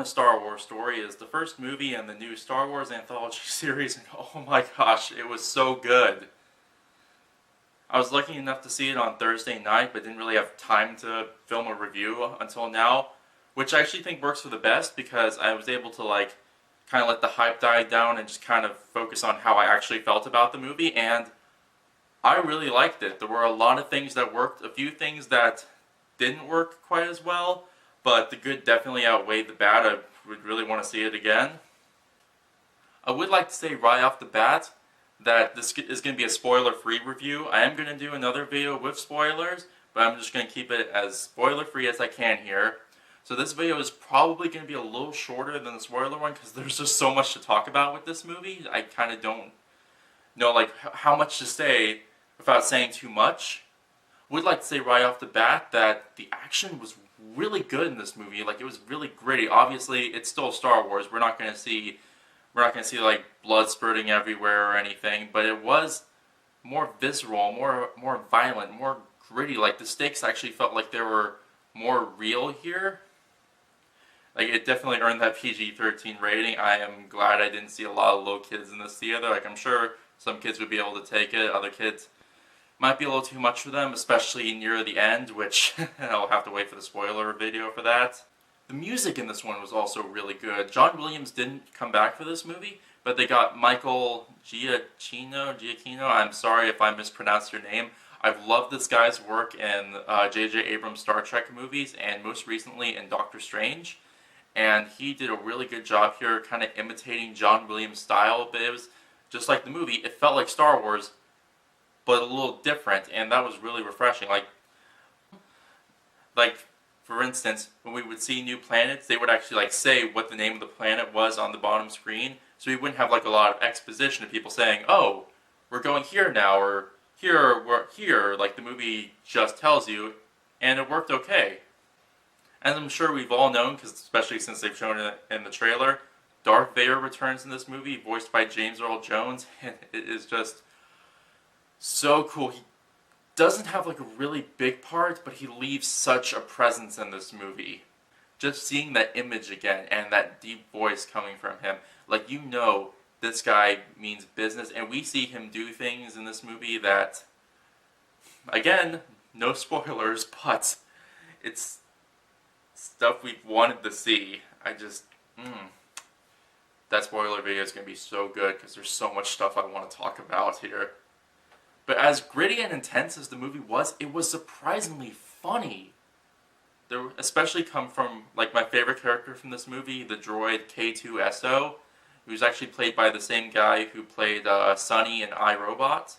A Star Wars Story is the first movie in the new Star Wars anthology series, and oh my gosh, it was so good. I was lucky enough to see it on Thursday night, but didn't really have time to film a review until now, which I actually think works for the best because I was able to kind of let the hype die down and just kind of focus on how I actually felt about the movie, and I really liked it. There were a lot of things that worked, a few things that didn't work quite as well, but the good definitely outweighed the bad. I would really want to see it again. I would like to say right off the bat that this is going to be a spoiler-free review. I am going to do another video with spoilers, but I'm just going to keep it as spoiler-free as I can here. So this video is probably going to be a little shorter than the spoiler one because there's just so much to talk about with this movie. I kind of don't know how much to say without saying too much. Would like to say right off the bat that the action was really good in this movie. It was really gritty. Obviously, it's still Star Wars. We're not going to see blood spurting everywhere or anything, but it was more visceral, more violent, more gritty. The stakes actually felt like they were more real here. It definitely earned that PG-13 rating. I am glad I didn't see a lot of little kids in this theater. I'm sure some kids would be able to take it. Other kids might be a little too much for them, especially near the end, which I'll have to wait for the spoiler video for that. The music in this one was also really good. John Williams didn't come back for this movie, but they got Michael Giacchino. I'm sorry if I mispronounced your name. I've loved this guy's work in J.J. Abrams' Star Trek movies, and most recently in Doctor Strange. And he did a really good job here, kind of imitating John Williams' style, but it was just like the movie. It felt like Star Wars, but a little different, and that was really refreshing. For instance, when we would see new planets, they would actually say what the name of the planet was on the bottom screen, so we wouldn't have a lot of exposition of people saying, "Oh, we're going here now," or "Here, we're here," like the movie just tells you, and it worked okay. As I'm sure we've all known, because especially since they've shown it in the trailer, Darth Vader returns in this movie, voiced by James Earl Jones, and it is just so cool. He doesn't have a really big part, but he leaves such a presence in this movie. Just seeing that image again and that deep voice coming from him, this guy means business, and we see him do things in this movie that, again, no spoilers, but it's stuff we've wanted to see. That spoiler video is going to be so good because there's so much stuff I want to talk about here. But as gritty and intense as the movie was, it was surprisingly funny. There especially come from my favorite character from this movie, the droid K2SO, who's actually played by the same guy who played Sonny in iRobot.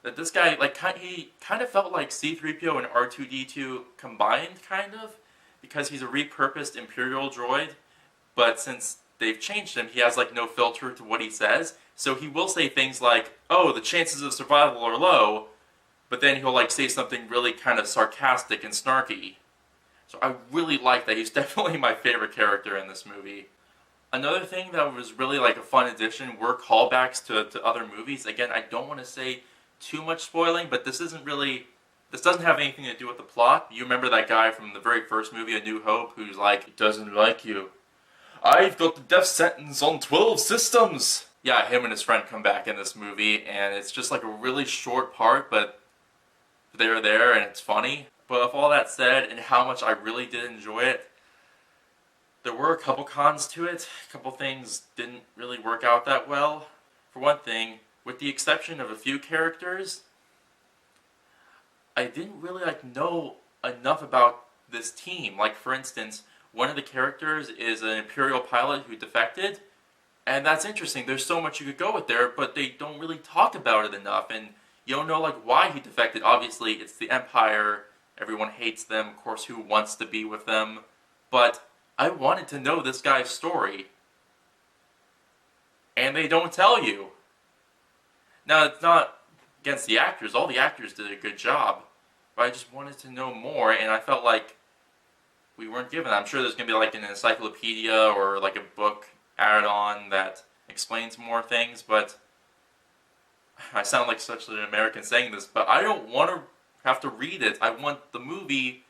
That this guy, he kind of felt like C-3PO and R2-D2 combined, kind of, because he's a repurposed Imperial droid, but since they've changed him, he has no filter to what he says, so he will say things like, "Oh, the chances of survival are low," but then he'll say something really kind of sarcastic and snarky. So I really like that. He's definitely my favorite character in this movie. Another thing that was really a fun addition were callbacks to other movies. Again, I don't want to say too much spoiling, but this doesn't have anything to do with the plot. You remember that guy from the very first movie, A New Hope, who's "He doesn't like you. I've got the death sentence on 12 systems." Yeah, him and his friend come back in this movie, and it's just a really short part, but they're there, and it's funny. But with all that said, and how much I really did enjoy it, there were a couple cons to it. A couple things didn't really work out that well. For one thing, with the exception of a few characters, I didn't really know enough about this team. For instance, one of the characters is an Imperial pilot who defected, and that's interesting. There's so much you could go with there, but they don't really talk about it enough, and you don't know why he defected. Obviously, it's the Empire. Everyone hates them. Of course, who wants to be with them? But I wanted to know this guy's story, and they don't tell you. Now, it's not against the actors. All the actors did a good job, but I just wanted to know more, and I felt like we weren't given. I'm sure there's going to be an encyclopedia or a book added on that explains more things, but I sound like such an American saying this, but I don't want to have to read it. I want the movie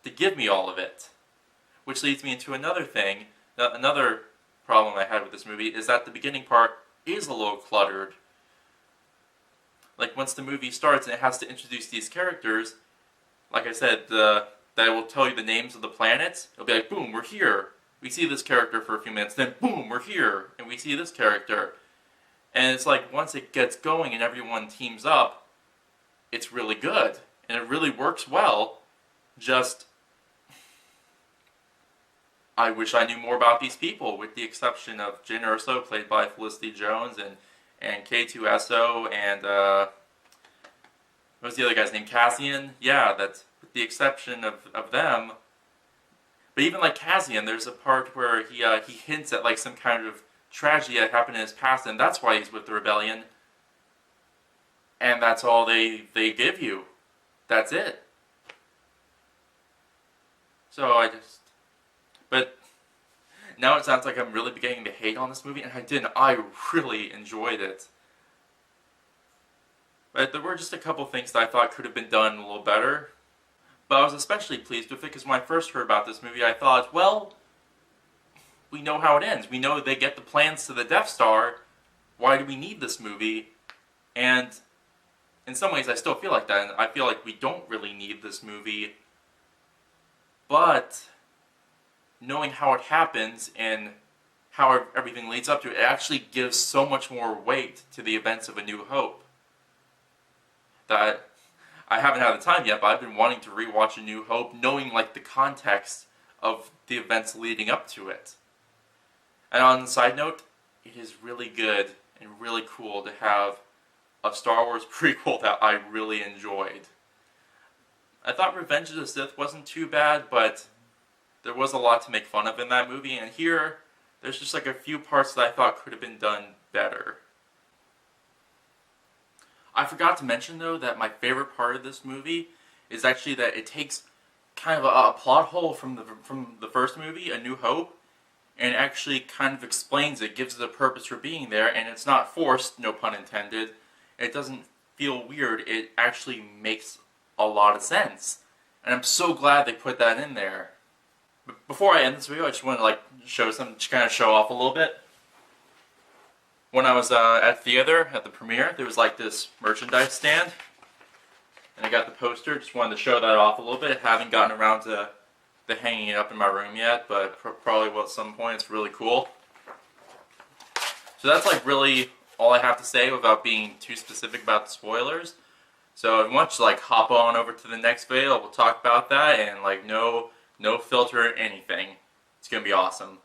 to give me all of it. Which leads me into another thing, another problem I had with this movie, is that the beginning part is a little cluttered. Like, once the movie starts and it has to introduce these characters, like I said, that will tell you the names of the planets. It'll be like, boom, we're here. We see this character for a few minutes, then boom, we're here, and we see this character. And it's like, once it gets going and everyone teams up, it's really good. And it really works well. Just, I wish I knew more about these people, with the exception of Jyn Erso, played by Felicity Jones, and K2SO, and, what was the other guy's name? Cassian? Yeah, that's, with the exception of them. But even like Cassian, there's a part where he hints at like some kind of tragedy that happened in his past, and that's why he's with the rebellion. And that's all they give you. That's it. So but now it sounds like I'm really beginning to hate on this movie, and I didn't. I really enjoyed it. But there were just a couple things that I thought could have been done a little better. But I was especially pleased with it because when I first heard about this movie, I thought, well, we know how it ends. We know they get the plans to the Death Star. Why do we need this movie? And in some ways, I still feel like that. And I feel like we don't really need this movie. But knowing how it happens and how everything leads up to it, it actually gives so much more weight to the events of A New Hope. That I haven't had the time yet, but I've been wanting to rewatch A New Hope, knowing like the context of the events leading up to it. And on a side note, it is really good and really cool to have a Star Wars prequel that I really enjoyed. I thought Revenge of the Sith wasn't too bad, but there was a lot to make fun of in that movie, and here, there's just like a few parts that I thought could have been done better. I forgot to mention, though, that my favorite part of this movie is actually that it takes kind of a plot hole from the first movie, A New Hope, and actually kind of explains it, gives it a purpose for being there, and it's not forced, no pun intended. It doesn't feel weird. It actually makes a lot of sense. And I'm so glad they put that in there. But before I end this video, I just want to show something, just kind of show off a little bit. When I was at theater, at the premiere, there was like this merchandise stand. And I got the poster, just wanted to show that off a little bit. Haven't gotten around to hanging it up in my room yet, but probably will at some point. It's really cool. So that's like really all I have to say without being too specific about the spoilers. So if you want to like hop on over to the next video, we'll talk about that, and like no filter or anything. It's gonna be awesome.